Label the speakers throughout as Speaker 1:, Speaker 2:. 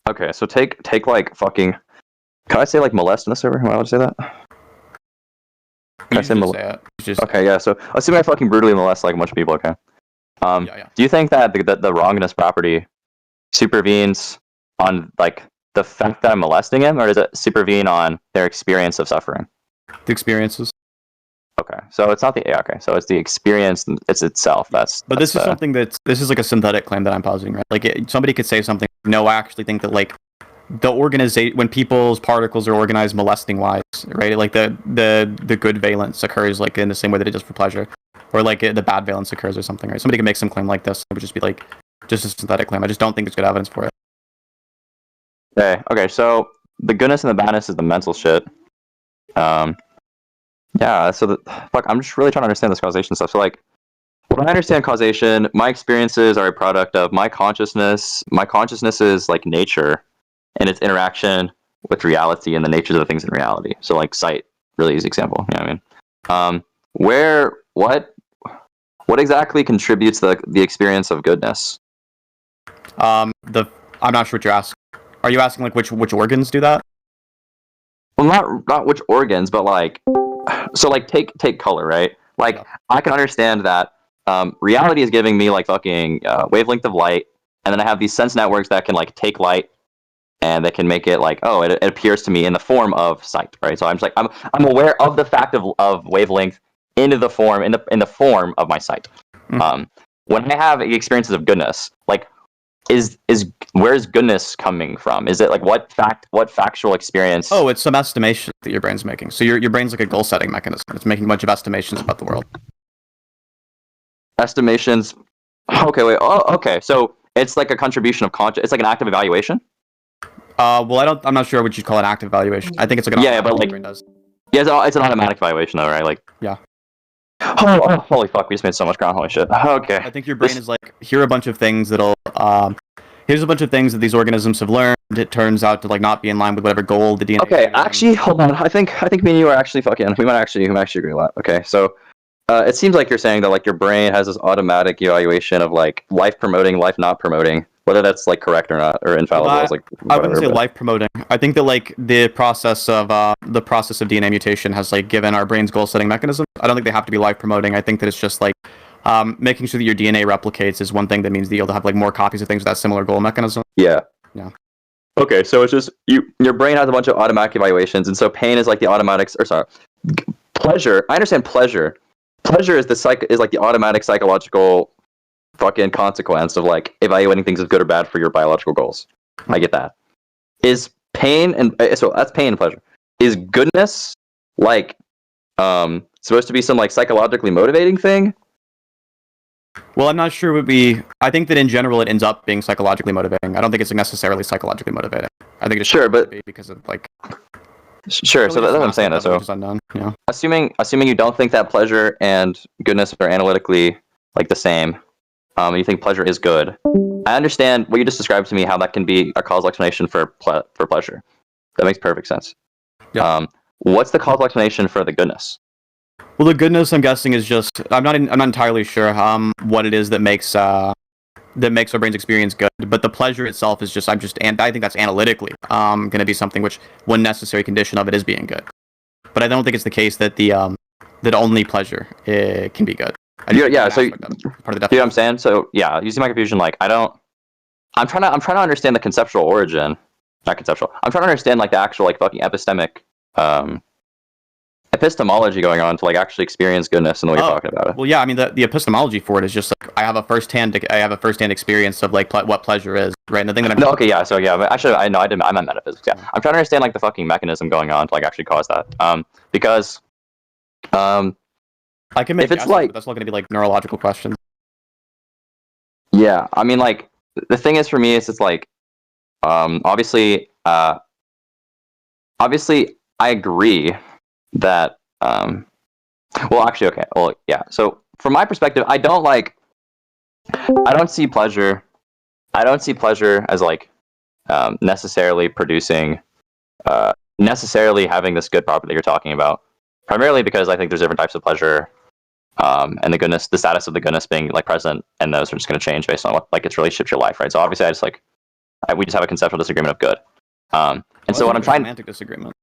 Speaker 1: Okay, so take like fucking. Can I say like molest in the server? Am I allowed to say that? Can I say molest?
Speaker 2: Say it. Just
Speaker 1: Okay, yeah. So assuming I fucking brutally molest like a bunch of people. Okay.
Speaker 2: yeah.
Speaker 1: Do you think that the wrongness property supervenes on like the fact that I'm molesting him, or does it supervene on their experience of suffering?
Speaker 2: The experiences.
Speaker 1: Okay, so it's not the okay, so it's the experience. It's itself.
Speaker 2: But this is something this is like a synthetic claim that I'm positing, right? Like somebody could say something. No, I actually think that like the organization when people's particles are organized molesting wise, right? Like the good valence occurs like in the same way that it does for pleasure, or like the bad valence occurs or something, right? Somebody could make some claim like this. It would just be like just a synthetic claim. I just don't think there's good evidence for it.
Speaker 1: Okay. So the goodness and the badness is the mental shit. Yeah. So fuck. I'm just really trying to understand this causation stuff. So like, when I understand causation, my experiences are a product of my consciousness. My consciousness is like nature, and its interaction with reality and the natures of the things in reality. So like sight, really easy example. You know what I mean? What exactly contributes the experience of goodness?
Speaker 2: I'm not sure what you're asking. Are you asking like which organs do that?
Speaker 1: Well, not which organs, but like, so like take color, right? Like yeah. I can understand that reality is giving me like fucking wavelength of light, and then I have these sense networks that can like take light and they can make it like, oh, it appears to me in the form of sight, right? So I'm just like I'm aware of the fact of wavelength into the form in the form of my sight. Mm-hmm. When I have experiences of goodness, like is where's goodness coming from? Is it like what factual experience?
Speaker 2: Oh, it's some estimation that your brain's making. So your brain's like a goal setting mechanism. It's making a bunch of estimations about the world.
Speaker 1: Estimations. Okay, wait. Oh, okay. So it's like a contribution of conscious. It's like an active evaluation.
Speaker 2: Well, I'm not sure what you'd call an active evaluation. I think it's like an
Speaker 1: but like brain does. Yeah, it's an automatic evaluation though, right? Like
Speaker 2: yeah.
Speaker 1: Oh, holy fuck! We just made so much ground. Holy shit. Okay.
Speaker 2: I think your brain is like, here are a bunch of things that'll. Here's a bunch of things that these organisms have learned. It turns out to like not be in line with whatever goal the DNA.
Speaker 1: Okay, actually, hold on. I think me and you are actually fucking. We might actually agree a lot. Okay, so it seems like you're saying that like your brain has this automatic evaluation of like life promoting, life not promoting, whether that's like correct or not or infallible.
Speaker 2: I wouldn't say life promoting. I think that like the process of DNA mutation has like given our brains goal setting mechanisms. I don't think they have to be life promoting. I think that it's just like making sure that your DNA replicates is one thing that means that you'll have like more copies of things with that similar goal mechanism.
Speaker 1: Yeah.
Speaker 2: Yeah.
Speaker 1: Okay, so it's just your brain has a bunch of automatic evaluations, and so pain is like the automatics. Or sorry, pleasure. I understand pleasure. Pleasure is like the automatic psychological fucking consequence of like evaluating things as good or bad for your biological goals. I get that. Is pain and so that's pain and pleasure. Is goodness like supposed to be some like psychologically motivating thing?
Speaker 2: Well, I'm not sure it would be. I think that in general it ends up being psychologically motivating. I don't think it's necessarily psychologically motivating. I think it's
Speaker 1: sure, but
Speaker 2: because of like.
Speaker 1: Sure, so that's what I'm saying. So
Speaker 2: unknown, yeah.
Speaker 1: Assuming you don't think that pleasure and goodness are analytically like the same, you think pleasure is good. I understand what you just described to me, how that can be a causal explanation for pleasure. That makes perfect sense. Yeah. What's the causal explanation for the goodness?
Speaker 2: Well, the goodness, I'm guessing, is just I'm not entirely sure what it is that makes our brain's experience good, but the pleasure itself is just I think that's analytically going to be something which one necessary condition of it is being good. But I don't think it's the case that that only pleasure can be good.
Speaker 1: Yeah, so part of the definition. You know what I'm saying? So yeah, using my confusion, like I'm trying to understand the conceptual origin, not conceptual. I'm trying to understand like the actual like fucking epistemic epistemology going on to like actually experience goodness and the way you're talking about it.
Speaker 2: Well, yeah, I mean the epistemology for it is just like I have a first-hand experience of like what pleasure is, right? And the thing that I'm
Speaker 1: actually I meant metaphysics. Yeah, I'm trying to understand like the fucking mechanism going on to like actually cause that. Because
Speaker 2: I can make if it's like but that's not going to be like neurological questions.
Speaker 1: Yeah, I mean like the thing is for me is it's like obviously I agree that well actually okay well yeah so from my perspective I don't see pleasure as like necessarily producing necessarily having this good property that you're talking about, primarily because I think there's different types of pleasure and the status of the goodness being like present, and those are just going to change based on what like its relationship to your life, right? So obviously I just like We just have a conceptual disagreement of good. And so what I'm trying,
Speaker 2: semantic disagreement.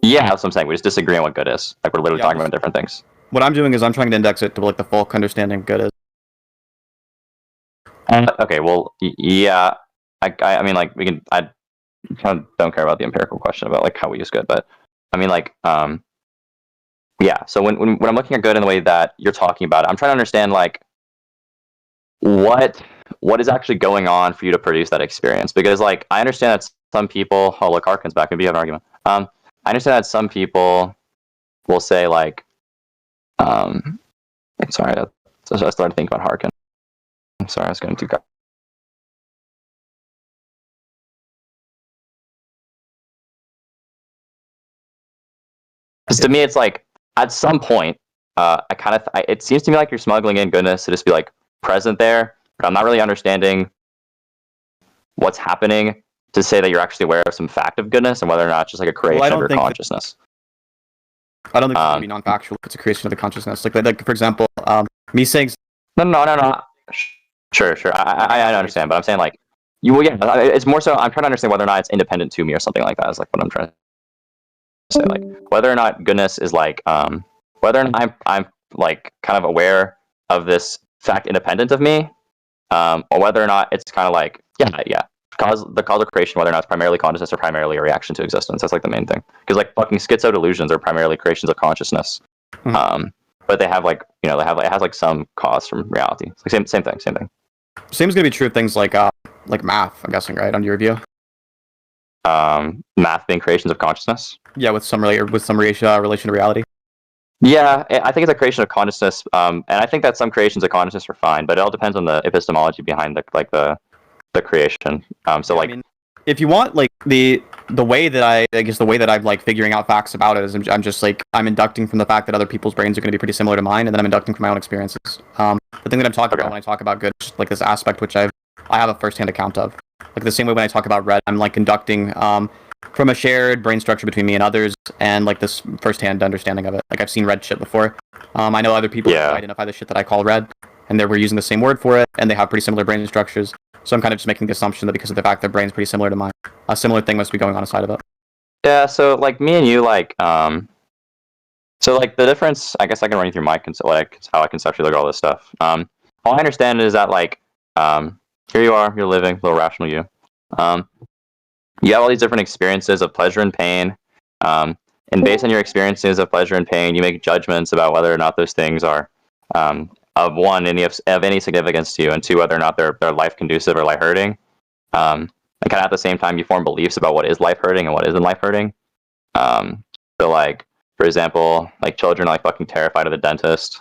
Speaker 1: Yeah, that's what I'm saying. We just disagree on what good is. Like we're literally talking about different things.
Speaker 2: What I'm doing is I'm trying to index it to like the full understanding of good is.
Speaker 1: Okay, well, yeah, I mean, like we can. I kind of don't care about the empirical question about like how we use good, but I mean, like, yeah. So when I'm looking at good in the way that you're talking about it, I'm trying to understand like what is actually going on for you to produce that experience, because like I understand that some people. Oh, look, Arkin's back. Maybe you have an argument. I understand that some people will say like, sorry, I started thinking about Harkin. I'm sorry, I was going to go. Because to me, it's like at some point, it seems to me like you're smuggling in goodness to just be like present there, but I'm not really understanding what's happening to say that you're actually aware of some fact of goodness and whether or not it's just like a creation of your consciousness.
Speaker 2: I don't think it's going to be non-factual. It's a creation of the consciousness. Like for example, me saying
Speaker 1: no. Sure. I understand, but I'm saying like it's more so I'm trying to understand whether or not it's independent to me or something like that. Is like what I'm trying to say, like whether or not goodness is like whether or not I'm like kind of aware of this fact independent of me, or whether or not it's kind of like the causal creation, whether or not it's primarily consciousness or primarily a reaction to existence. That's like the main thing, because like fucking schizo delusions are primarily creations of consciousness. But they have like it has like some cause from reality. It's like same thing.
Speaker 2: Same is gonna be true of things like math. I'm guessing, right, on your review.
Speaker 1: Math being creations of consciousness.
Speaker 2: Yeah, with some relation to reality.
Speaker 1: Yeah, I think it's a creation of consciousness, and I think that some creations of consciousness are fine, but it all depends on the epistemology behind the creation. So like, I mean,
Speaker 2: if you want, like the way that I'm like figuring out facts about it is I'm just like I'm inducting from the fact that other people's brains are going to be pretty similar to mine, and then I'm inducting from my own experiences. The thing that I'm talking about when I talk about good, is like this aspect which I have a first-hand account of. Like the same way when I talk about red, I'm like inducting from a shared brain structure between me and others, and like this first-hand understanding of it. Like I've seen red shit before. I know other people who identify the shit that I call red, and we're using the same word for it, and they have pretty similar brain structures. So I'm kind of just making the assumption that because of the fact their brain's pretty similar to mine, a similar thing must be going on inside of it.
Speaker 1: Yeah, so like me and you, like, so like the difference, I guess I can run you through how I conceptually look at all this stuff. All I understand is that like, here you are, you're living, little rational you. You have all these different experiences of pleasure and pain, and based on your experiences of pleasure and pain, you make judgments about whether or not those things are of one, of any significance to you, and two, whether or not they're life conducive or life hurting. And kind of at the same time, you form beliefs about what is life hurting and what isn't life hurting. So like, for example, like children are like fucking terrified of the dentist.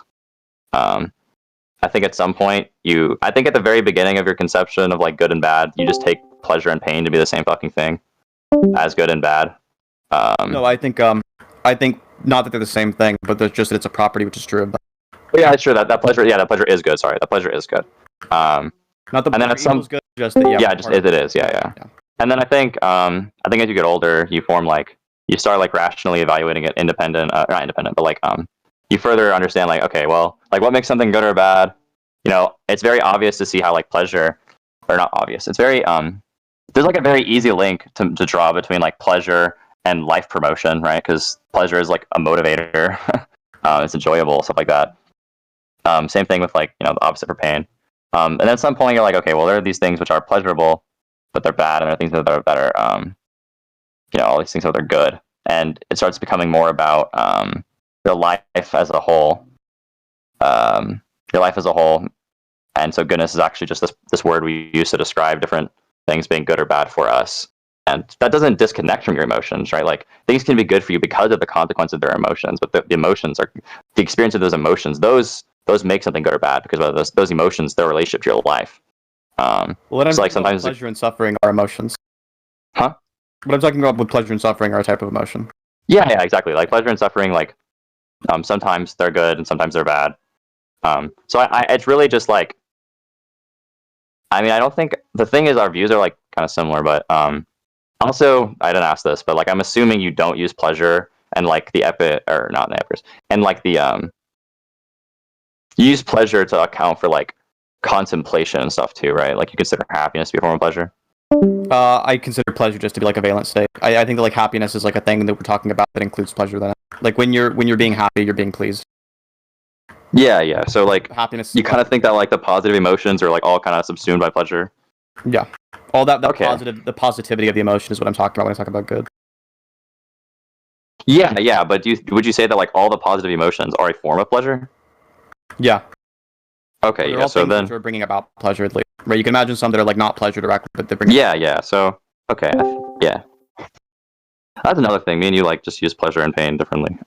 Speaker 1: I think at some point I think at the very beginning of your conception of like good and bad, you just take pleasure and pain to be the same fucking thing as good and bad.
Speaker 2: No, I think not that they're the same thing, but there's just that it's a property which is true. But
Speaker 1: yeah, it's true that pleasure. Yeah, that pleasure is good. Sorry, that pleasure is good.
Speaker 2: Not the
Speaker 1: and then at some
Speaker 2: good, just that,
Speaker 1: just it is. Yeah. And then I think as you get older, you start like rationally evaluating it not independent, but like you further understand like, okay, well, like what makes something good or bad? It's very obvious to see how like pleasure, or not obvious. It's very there's like a very easy link to draw between like pleasure and life promotion, right? Because pleasure is like a motivator. It's enjoyable, stuff like that. Same thing with like, the opposite for pain. And then at some point you're like, okay, well, there are these things which are pleasurable, but they're bad, and there are things that are all these things that are good. And it starts becoming more about your life as a whole. And so goodness is actually just this word we use to describe different things being good or bad for us. And that doesn't disconnect from your emotions, right? Like things can be good for you because of the consequence of their emotions, but the emotions are the experience of those emotions. Those make something good or bad because of those emotions, their relationship to your life.
Speaker 2: What I'm like sometimes pleasure and suffering are emotions.
Speaker 1: Huh?
Speaker 2: What I'm talking about with pleasure and suffering are a type of emotion.
Speaker 1: Yeah, exactly. Like pleasure and suffering, like sometimes they're good and sometimes they're bad. So it's really just like, I mean, I don't think the thing is our views are like kind of similar, but also I didn't ask this, but like I'm assuming you don't use pleasure and like the and like the you use pleasure to account for like contemplation and stuff too, right? Like you consider happiness to be a form of pleasure.
Speaker 2: I consider pleasure just to be like a valent state. I think that like happiness is like a thing that we're talking about that includes pleasure. Then, like when you're being happy, you're being pleased.
Speaker 1: Yeah. So like,
Speaker 2: Happiness.
Speaker 1: you kind of think that like the positive emotions are like all kind of subsumed by pleasure.
Speaker 2: Yeah. All that
Speaker 1: Okay.
Speaker 2: the positivity of the emotion is what I'm talking about when I talk about good.
Speaker 1: Yeah. But would you say that like all the positive emotions are a form of pleasure?
Speaker 2: Yeah.
Speaker 1: Okay.
Speaker 2: They're
Speaker 1: Yeah.
Speaker 2: all
Speaker 1: So
Speaker 2: things
Speaker 1: then,
Speaker 2: which are bringing about pleasure, at least. Right? You can imagine some that are like not pleasure directly, but they bring.
Speaker 1: yeah. So okay. Yeah. That's another thing. Me and you like just use pleasure and pain differently.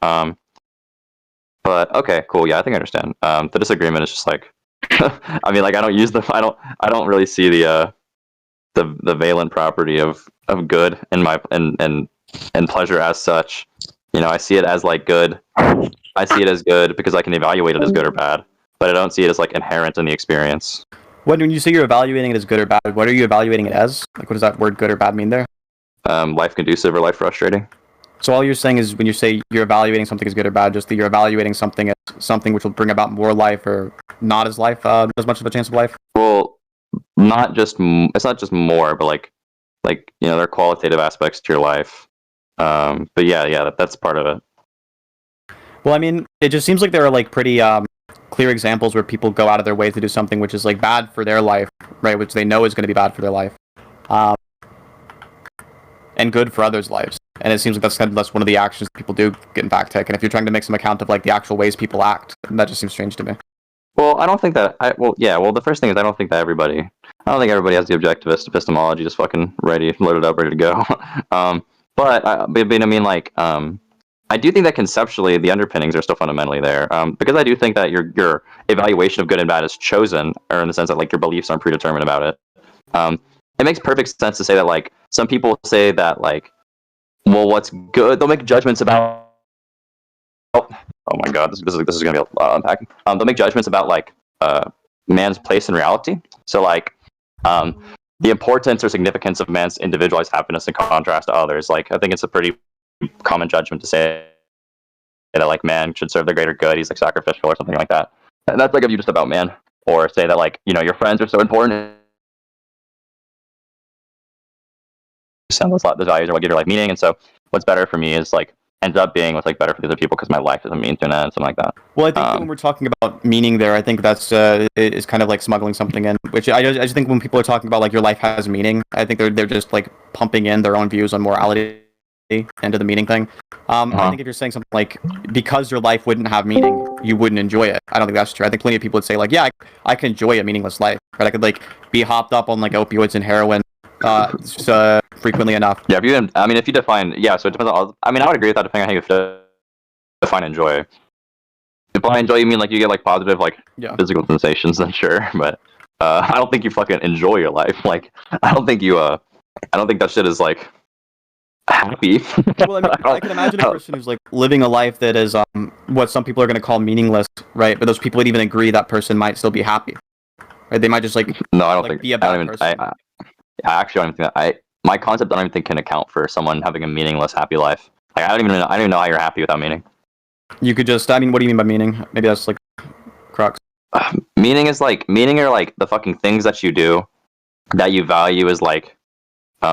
Speaker 1: But okay, cool. Yeah, I think I understand. The disagreement is just like, I mean, like I don't really see the valent property of good in my and pleasure as such. You know, I see it as like good. I see it as good because I can evaluate it as good or bad, but I don't see it as like inherent in the experience.
Speaker 2: When you say you're evaluating it as good or bad, what are you evaluating it as? Like, what does that word good or bad mean there?
Speaker 1: Life conducive or life frustrating.
Speaker 2: So all you're saying is when you say you're evaluating something as good or bad, just that you're evaluating something as something which will bring about more life or not as as much of a chance of life.
Speaker 1: Well, it's not just more, but like you know, there are qualitative aspects to your life. But yeah, that's part of it.
Speaker 2: Well, I mean, it just seems like there are like pretty clear examples where people go out of their way to do something which is like bad for their life, right? Which they know is going to be bad for their life, and good for others' lives. And it seems like that's one of the actions that people do get in fact take. And if you're trying to make some account of like the actual ways people act, that just seems strange to me.
Speaker 1: Well, I don't think that well, the first thing is I don't think everybody has the objectivist epistemology just fucking loaded up, ready to go. But I mean, like, I do think that conceptually the underpinnings are still fundamentally there. Because I do think that your evaluation of good and bad is chosen, or in the sense that like your beliefs aren't predetermined about it. It makes perfect sense to say that like some people say that like, well, what's good? They'll make judgments about. Oh my god, this is gonna be a lot of unpacking. They'll make judgments about like man's place in reality. So like the importance or significance of man's individualized happiness in contrast to others. Like I think it's a pretty common judgment to say that like man should serve the greater good. He's like sacrificial or something like that. And that's like a view just about man. Or say that like, you know, your friends are so important. Those values are what give your life meaning. And so what's better for me is like ends up being what's like better for the other people because my life doesn't mean to an end, something like that.
Speaker 2: Well, I think when we're talking about meaning there, I think that's is kind of like smuggling something in, which I just think when people are talking about like your life has meaning, I think they're just like pumping in their own views on morality into the meaning thing. I think if you're saying something like because your life wouldn't have meaning, you wouldn't enjoy it. I don't think that's true. I think plenty of people would say like, yeah, I can enjoy a meaningless life, right? I could like be hopped up on like opioids and heroin frequently enough.
Speaker 1: Yeah, if you define, yeah, so it depends on, I mean, I would agree with that depending on how you define enjoy. If by enjoy you mean like you get like positive like physical sensations, then sure, but I don't think you fucking enjoy your life. Like, I don't think that shit is like happy.
Speaker 2: Well, I mean, I can imagine a person who's like living a life that is what some people are going to call meaningless, right? But those people would even agree that person might still be happy, right? They might just like
Speaker 1: no, I don't
Speaker 2: like,
Speaker 1: think
Speaker 2: be a bad person.
Speaker 1: I actually don't even think that my concept I don't even think can account for someone having a meaningless happy life. Like I don't even know how you're happy without meaning.
Speaker 2: You could just, I mean, what do you mean by meaning? Maybe that's like crux.
Speaker 1: Meaning are like the fucking things that you do that you value as like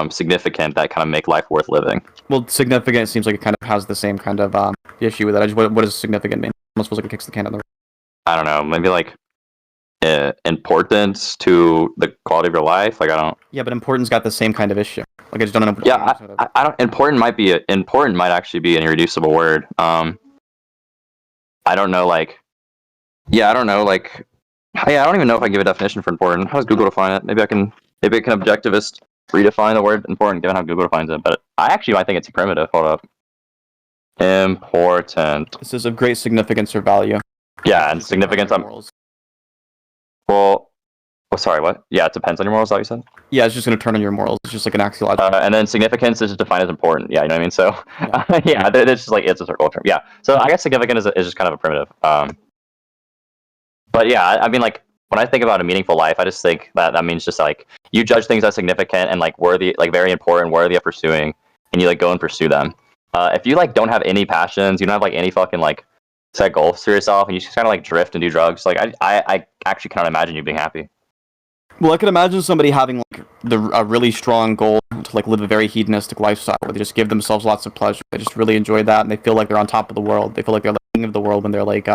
Speaker 1: significant that kind of make life worth living.
Speaker 2: Well, significant seems like it kind of has the same kind of issue with it. What does significant mean? Almost feels like it kicks the can down the road.
Speaker 1: I don't know. Maybe like importance to the quality of your life. Like I don't.
Speaker 2: Yeah, but importance got the same kind of issue. Like I just don't know.
Speaker 1: Yeah, I don't. Important might actually be an irreducible word. I don't know. Like, yeah, I don't know. Like, yeah, I don't even know if I can give a definition for important. How does Google define it? Maybe I can objectivist redefine the word important given how Google defines it. But I think it's primitive. Hold up. Important.
Speaker 2: This is of great significance or value.
Speaker 1: Yeah, and significance on morals. Well, sorry, what? Yeah, it depends on your morals, is that what you said?
Speaker 2: Yeah, it's just going to turn on your morals. It's just like an axiological.
Speaker 1: And then significance is just defined as important. Yeah, you know what I mean? So, yeah, it's just like, it's a circle term. Yeah, so I guess significant is just kind of a primitive. But yeah, I mean, like, when I think about a meaningful life, I just think that means just like, you judge things as significant and like worthy, like very important, worthy of pursuing, and you like go and pursue them. If you like don't have any passions, you don't have like any fucking like set goals for yourself, and you just kind of like drift and do drugs, like I actually cannot imagine you being happy.
Speaker 2: Well, I could imagine somebody having like a really strong goal to like live a very hedonistic lifestyle where they just give themselves lots of pleasure. They just really enjoy that, and they feel like they're on top of the world. They feel like they're the king of the world when they're like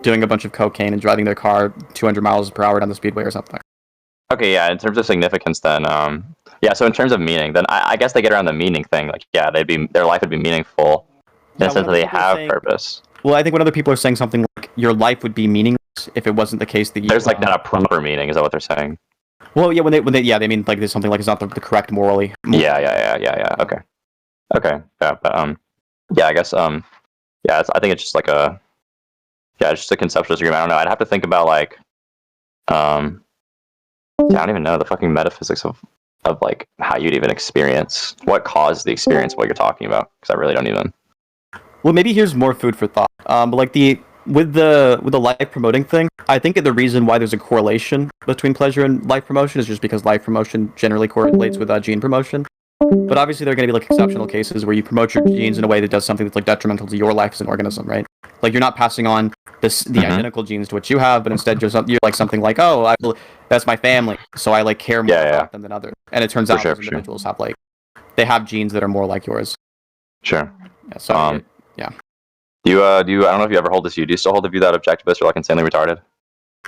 Speaker 2: doing a bunch of cocaine and driving their car 200 miles per hour down the speedway or something.
Speaker 1: Okay, yeah. In terms of significance, then, yeah. So in terms of meaning, then I guess they get around the meaning thing. Like, yeah, their life would be meaningful in the sense that they have purpose.
Speaker 2: Well, I think when other people are saying something like your life would be meaningless if it wasn't the case that you.
Speaker 1: There's like not a proper meaning. Is that what they're saying?
Speaker 2: Well, yeah. When they mean like there's something like it's not the correct morally.
Speaker 1: Yeah. Okay. Yeah, but yeah. I guess yeah. I think it's just like it's just a conceptual disagreement. I don't know. I'd have to think about like I don't even know the fucking metaphysics of like how you'd even experience what caused the experience of what you're talking about, because I really don't even.
Speaker 2: Well, maybe here's more food for thought. But like with the life promoting thing, I think the reason why there's a correlation between pleasure and life promotion is just because life promotion generally correlates with gene promotion. But obviously, there are going to be like exceptional cases where you promote your genes in a way that does something that's like detrimental to your life as an organism, right? Like you're not passing on the identical genes to what you have, but instead you're like something like, oh, that's my family, so I like care more about them than others. And it turns out those individuals have like they have genes that are more like yours.
Speaker 1: Sure.
Speaker 2: Yeah. So yeah.
Speaker 1: Do you I don't know if you ever hold this view. Do you still hold the view that objectivists are like insanely retarded?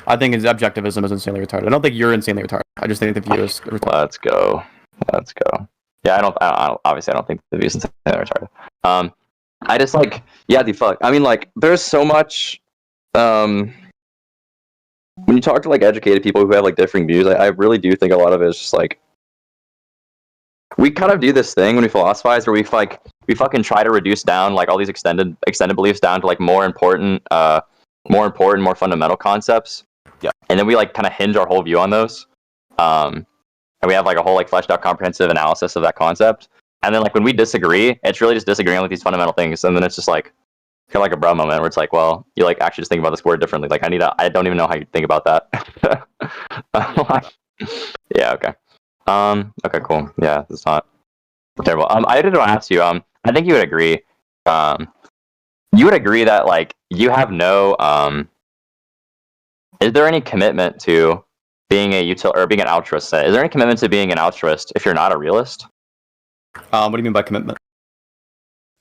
Speaker 2: I think objectivism is insanely retarded. I don't think you're insanely retarded. I just think the view is retarded.
Speaker 1: Let's go. Yeah, I don't obviously I don't think the view is insanely retarded. I just like fuck. I mean, like there's so much when you talk to like educated people who have like differing views, I really do think a lot of it is just like we kind of do this thing when we philosophize where we fucking try to reduce down like all these extended beliefs down to like more important, more fundamental concepts.
Speaker 2: Yeah.
Speaker 1: And then we like kind of hinge our whole view on those. And we have like a whole like fleshed out comprehensive analysis of that concept. And then like when we disagree, it's really just disagreeing with these fundamental things. And then it's just like kind of like a bro moment where it's like, well, you like actually just think about this word differently. Like I don't even know how you think about that. Yeah. Okay. Okay, cool. Yeah, it's not terrible. I did want to ask you. I think you would agree. You would agree that like you have no. Is there any commitment to being being an altruist? Is there any commitment to being an altruist if you're not a realist?
Speaker 2: What do you mean by commitment?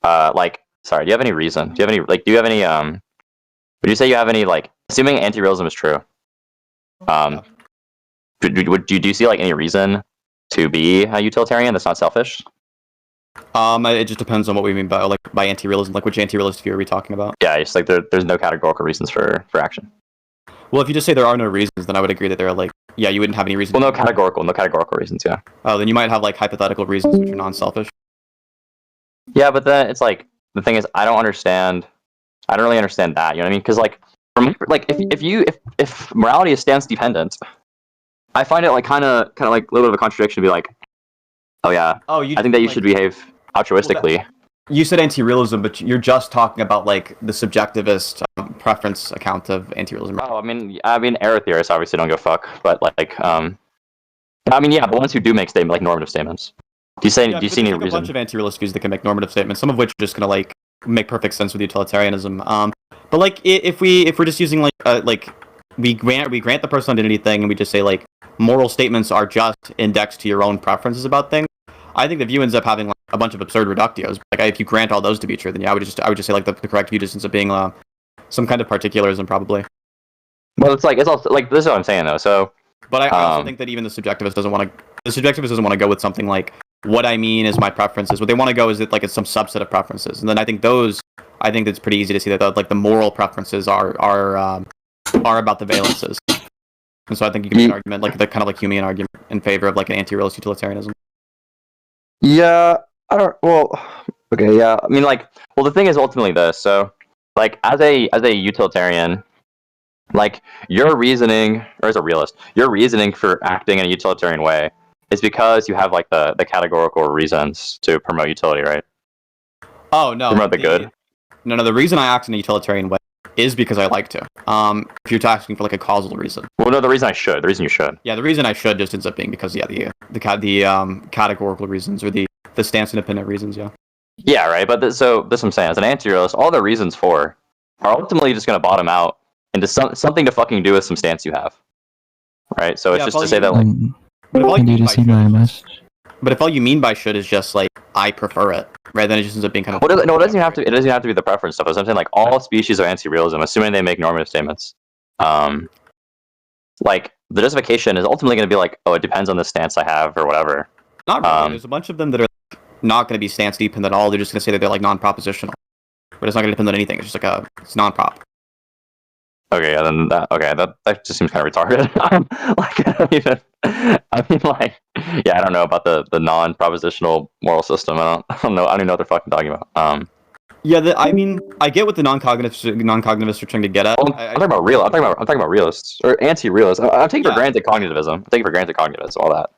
Speaker 1: Like, sorry. Do you have any reason? Do you have any? Would you say you have any like? Assuming anti-realism is true. Do you see like any reason to be a utilitarian that's not selfish?
Speaker 2: It just depends on what we mean by anti-realism. Like, which anti-realist view are we talking about?
Speaker 1: Yeah, it's like there's no categorical reasons for action.
Speaker 2: Well, if you just say there are no reasons, then I would agree that there are like, yeah, you wouldn't have any reasons.
Speaker 1: Well, no categorical reasons. Yeah.
Speaker 2: Oh, then you might have like hypothetical reasons which are non-selfish.
Speaker 1: Yeah, but then it's like the thing is, I don't really understand that. You know what I mean? Because like, if morality is stance dependent, I find it like kind of like a little bit of a contradiction to be like, oh yeah, I think that you should behave altruistically.
Speaker 2: Well, you said anti-realism, but you're just talking about like the subjectivist preference account of anti-realism.
Speaker 1: Oh, I mean, error theorists obviously don't go fuck, but like, I mean, yeah, the ones who do make like normative statements. Do you see any reason?
Speaker 2: A bunch of anti-realist views that can make normative statements, some of which are just gonna like make perfect sense with utilitarianism. But like if we're just using like we grant the personal identity thing and we just say like moral statements are just indexed to your own preferences about things, I think the view ends up having like a bunch of absurd reductios. Like if you grant all those to be true, then yeah, I would just say like the correct view just ends up being some kind of particularism probably.
Speaker 1: Well, it's also like this is what I'm saying though. So,
Speaker 2: but I also think that even the subjectivist doesn't want to go with something like what I mean is my preferences. What they want to go is that like it's some subset of preferences, and then I think it's pretty easy to see that like the moral preferences are about the valences. And so I think you can make an argument like the kind of like Humean argument in favor of like an anti-realist utilitarianism.
Speaker 1: Yeah, I don't. Well, okay, yeah. I mean, like, well, the thing is ultimately this. So, like, as a utilitarian, like, your reasoning, or as a realist, your reasoning for acting in a utilitarian way is because you have like the categorical reasons to promote utility, right?
Speaker 2: Oh no,
Speaker 1: promote the good.
Speaker 2: No. The reason I act in a utilitarian way is because I like to. If you're asking for like a causal reason.
Speaker 1: Well, no, the reason you should.
Speaker 2: Yeah, the reason I should just ends up being because the categorical reasons or the stance independent reasons. Yeah. Yeah,
Speaker 1: right. But so this I'm saying as an anti-realist, all the reasons for are ultimately just going to bottom out into something to fucking do with some stance you have, right? So it's
Speaker 2: Yeah,
Speaker 1: just to say that, like,
Speaker 2: but if all you
Speaker 3: Can you
Speaker 2: mean by
Speaker 3: just see
Speaker 2: should
Speaker 3: my
Speaker 2: is
Speaker 3: MS?
Speaker 2: but if all you mean by should is just like I prefer it, right? Then it just ends up being kind of
Speaker 1: no, it doesn't even have to. It doesn't even have to be the preference stuff. I'm saying like all species are anti-realism, assuming they make normative statements. Like the justification is ultimately going to be like, oh, it depends on the stance I have or whatever.
Speaker 2: Not really. There's a bunch of them that are not going to be stance dependent at all. They're just going to say that they're like non-propositional, but it's not going to depend on anything. It's just like it's non-prop.
Speaker 1: Okay, yeah, then that just seems kind of retarded. Like, I mean, like, yeah, I don't know about the non-propositional moral system. I don't know. I don't even know what they're fucking talking about.
Speaker 2: Yeah, I mean, I get what the non-cognitivists are trying to get at.
Speaker 1: Well, I'm talking about real. I'm talking about realists or anti-realists. I'm taking for granted cognitivism. I'm taking for granted cognitivism. All that.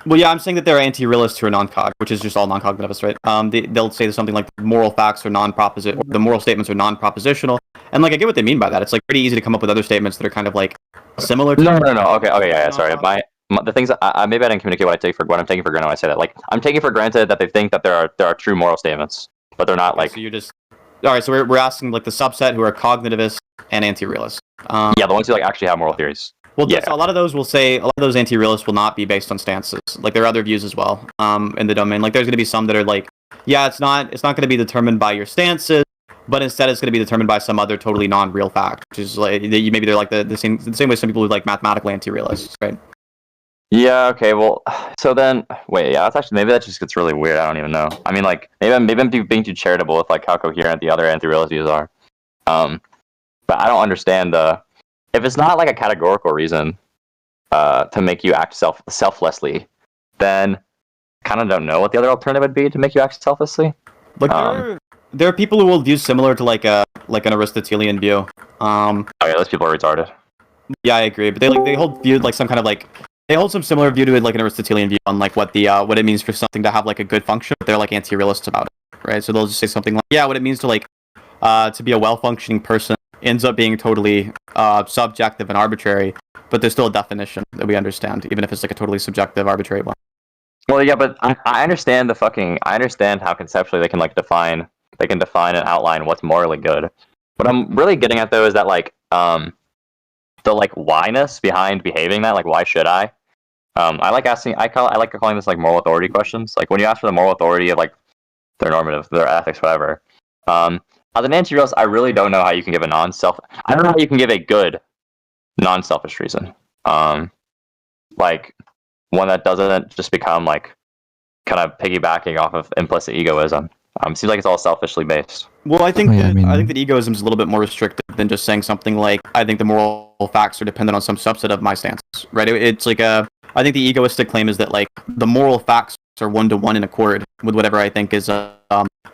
Speaker 2: Well, yeah, I'm saying that they're anti-realists who are non-cog, which is just all non-cognitivists, right? They'll say something like moral facts are non-propositional, the moral statements are non-propositional, and like I get what they mean by that. It's like pretty easy to come up with other statements that are kind of like similar to.
Speaker 1: No. Okay, yeah. Sorry, the things that maybe I didn't communicate what I'm taking for granted when I say that. Like, I'm taking for granted that they think that there are true moral statements, but they're not
Speaker 2: Okay,
Speaker 1: like.
Speaker 2: So you're just all right. So we're asking like the subset who are cognitivists and anti-realists.
Speaker 1: Yeah, the ones who like actually have moral theories.
Speaker 2: Well, yeah. A lot of those anti-realists will not be based on stances. Like there are other views as well in the domain. Like there's going to be some that are like, yeah, it's not going to be determined by your stances, but instead it's going to be determined by some other totally non-real fact, which is like maybe they're like the same way some people who like mathematically anti-realists, right?
Speaker 1: Yeah. Okay. Well, so then wait. Yeah. That's actually maybe that just gets really weird. I don't even know. I mean, like maybe I'm being too charitable with like how coherent the other anti-realist views are. But I don't understand if it's not like a categorical reason to make you act selflessly, then kind of don't know what the other alternative would be to make you act selflessly.
Speaker 2: Like there are people who will view similar to like an Aristotelian view.
Speaker 1: Okay, those people are retarded.
Speaker 2: Yeah, I agree. But they hold view like some kind of like they hold some similar view to like an Aristotelian view on like what it means for something to have like a good function. But they're like anti-realists about it, right? So they'll just say something like, yeah, what it means to like to be a well-functioning person ends up being totally subjective and arbitrary, but there's still a definition that we understand, even if it's like a totally subjective, arbitrary one.
Speaker 1: Well, yeah, but I understand I understand how conceptually they can define and outline what's morally good. What I'm really getting at though is that the whyness behind behaving that, like why should I? I like calling this like moral authority questions. Like when you ask for the moral authority of like their normative, their ethics, whatever. As an anti-realist, I really don't know how you can give I don't know how you can give a good non-selfish reason. Like one that doesn't just become like kind of piggybacking off of implicit egoism. Seems like it's all selfishly based.
Speaker 2: Well, I think I think that egoism is a little bit more restrictive than just saying something like, I think the moral facts are dependent on some subset of my stances, right? It's like I think the egoistic claim is that like the moral facts are one-to-one in accord with whatever I think is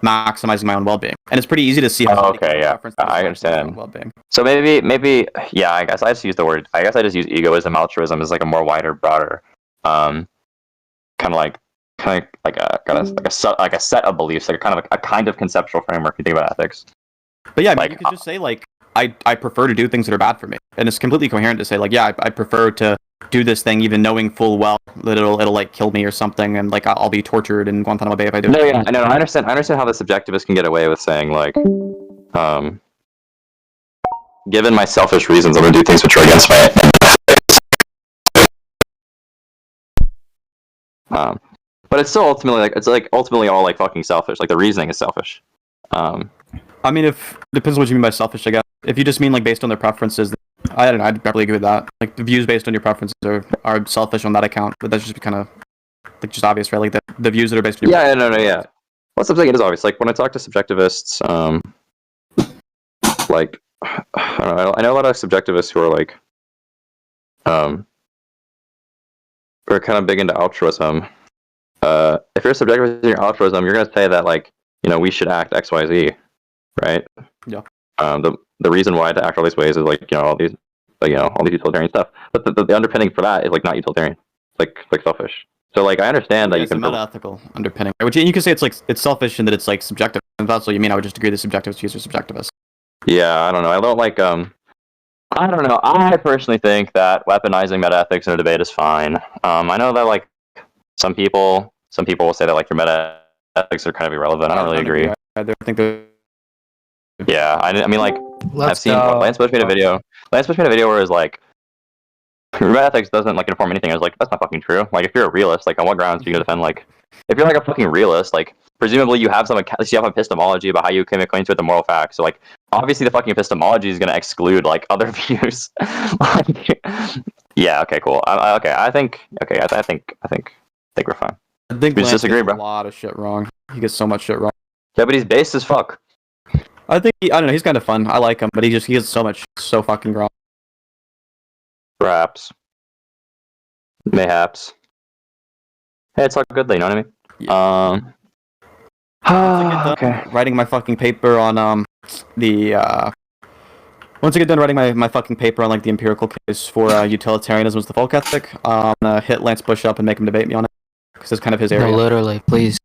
Speaker 2: maximizing my own well-being, and it's pretty easy to see how.
Speaker 1: Oh, okay, yeah, I understand. Well-being. So maybe, yeah. I guess I just use the word. I guess I just use egoism, altruism as like a more wider, broader, kind of like a set of beliefs, like a kind of conceptual framework. You think about ethics.
Speaker 2: But yeah, I mean, you could just say like I prefer to do things that are bad for me, and it's completely coherent to say like, yeah, I prefer to do this thing even knowing full well that it'll like kill me or something, and like I'll be tortured in Guantanamo Bay if I do.
Speaker 1: No, yeah, I know. I understand how the subjectivist can get away with saying like, given my selfish reasons, I'm gonna do things which are against my. But it's still ultimately all like fucking selfish. Like the reasoning is selfish.
Speaker 2: I mean, if depends on what you mean by selfish, I guess. If you just mean like based on their preferences, I don't know. I'd probably agree with that. Like the views based on your preferences are selfish on that account, but that's just kind of like just obvious, right? Like the views that are based on your preferences.
Speaker 1: Yeah. Well, something it is obvious. Like when I talk to subjectivists, like I don't know. I know a lot of subjectivists who are like, are kind of big into altruism. If you're a subjectivist in your altruism, you're gonna say that like, we should act X, Y, Z, right?
Speaker 2: Yeah.
Speaker 1: The reason why to act all these ways is like all these utilitarian stuff. But the underpinning for that is like not utilitarian, like selfish. So like I understand that you can
Speaker 2: meta-ethical underpinning, which you can say it's selfish and that it's like subjective. And that's what you mean. I would just agree that subjectivists views are subjectivist.
Speaker 1: Yeah, I don't know. I don't like I don't know. I personally think that weaponizing meta-ethics in a debate is fine. I know that like some people will say that like your meta-ethics are kind of irrelevant. I don't really agree.
Speaker 2: I think they're...
Speaker 1: Yeah, I mean like I've seen Lance Bush made a video. Lance Bush made a video where it was like Metaethics doesn't like inform anything. I was like, that's not fucking true. Like, if you're a realist, like, on what grounds are you gonna defend? Like, if you're like a fucking realist, like, presumably you have you have epistemology about how you came acquainted with the moral facts. So, like, obviously the fucking epistemology is gonna exclude like other views. Like, yeah. Okay. Cool. Okay. I think we're fine.
Speaker 2: I think
Speaker 1: We
Speaker 2: Lance
Speaker 1: just disagree,
Speaker 2: gets
Speaker 1: bro.
Speaker 2: a lot of shit wrong. He gets so much shit wrong.
Speaker 1: Yeah, but he's based as fuck.
Speaker 2: I think I don't know. He's kind of fun. I like him, but he gets so fucking wrong.
Speaker 1: Perhaps. Mayhaps. Hey, it's all good, though, you know what I mean?
Speaker 2: Yeah. Once I get done
Speaker 1: Okay.
Speaker 2: writing my fucking paper on once I get done writing my fucking paper on like the empirical case for utilitarianism as the folk ethic, I'm gonna hit Lance Bush up and make him debate me on it because it's kind of his area.
Speaker 3: No, literally, please.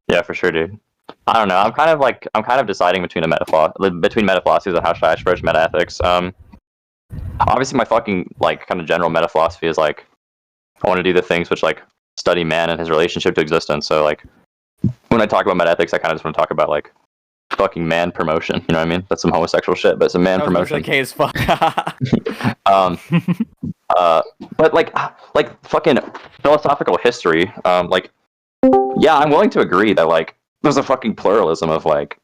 Speaker 1: Yeah, for sure, dude. I don't know. I'm kind of deciding between metaphilosophies and how should I approach metaethics. Obviously, my fucking like kind of general metaphilosophy is like I want to do the things which like study man and his relationship to existence. So like when I talk about metaethics, I kind of just want to talk about like fucking man promotion. You know what I mean? That's some homosexual shit, but it's a man promotion.
Speaker 2: Okay as fuck.
Speaker 1: But like fucking philosophical history. Like yeah, I'm willing to agree that like there's a fucking pluralism of like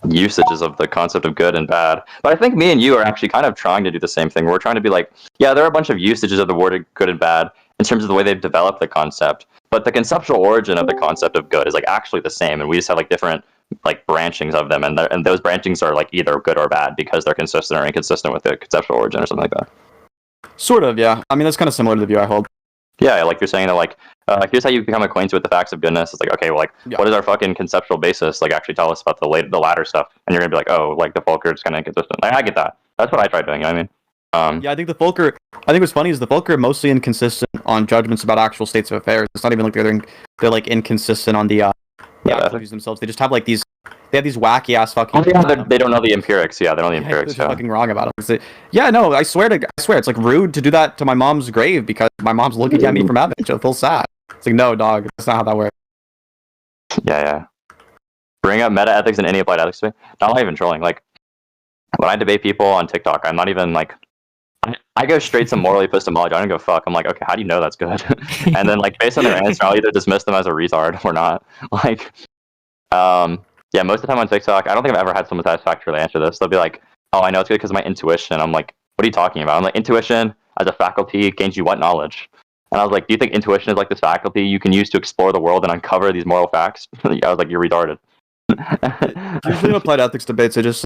Speaker 1: usages of the concept of good and bad. But I think me and you are actually kind of trying to do the same thing. We're trying to be like, yeah, there are a bunch of usages of the word good and bad in terms of the way they've developed the concept. But the conceptual origin of the concept of good is like actually the same, and we just have like different like branchings of them, and those branchings are like either good or bad because they're consistent or inconsistent with the conceptual origin or something like that.
Speaker 2: Sort of, yeah. I mean, that's kind of similar to the view I hold.
Speaker 1: Yeah, like you're saying that like here's how you become acquainted with the facts of goodness. It's like, okay, well, like what is our fucking conceptual basis? Like actually tell us about the latter stuff, and you're gonna be like, oh, like the Volcker is kind of inconsistent. Like, I get that. That's what I tried doing. You know what I mean?
Speaker 2: Yeah, I think what's funny is the Volcker are mostly inconsistent on judgments about actual states of affairs. It's not even like they're like inconsistent on the actual views themselves. They just have like these wacky ass fucking.
Speaker 1: Oh, yeah, they don't know the empirics. Yeah, they don't know the empirics.
Speaker 2: They're fucking wrong about it. Yeah, no, I swear, it's like rude to do that to my mom's grave because my mom's looking at me from heaven. She'll feel sad. It's like, no, dog, that's not how that works.
Speaker 1: Yeah. Bring up meta ethics and any applied ethics to me. Not even trolling. Like when I debate people on TikTok, I'm not even like. I go straight to moral epistemology. I don't give a fuck. I'm like, okay, how do you know that's good? And then like based on their answer, I'll either dismiss them as a retard or not. Like, yeah, most of the time on TikTok, I don't think I've ever had someone satisfactorily answer this. They'll be like, oh, I know it's good because of my intuition. I'm like, what are you talking about? I'm like, intuition as a faculty gains you what knowledge? And I was like, do you think intuition is like this faculty you can use to explore the world and uncover these moral facts? I was like, you're retarded.
Speaker 2: Usually in applied ethics debates, I just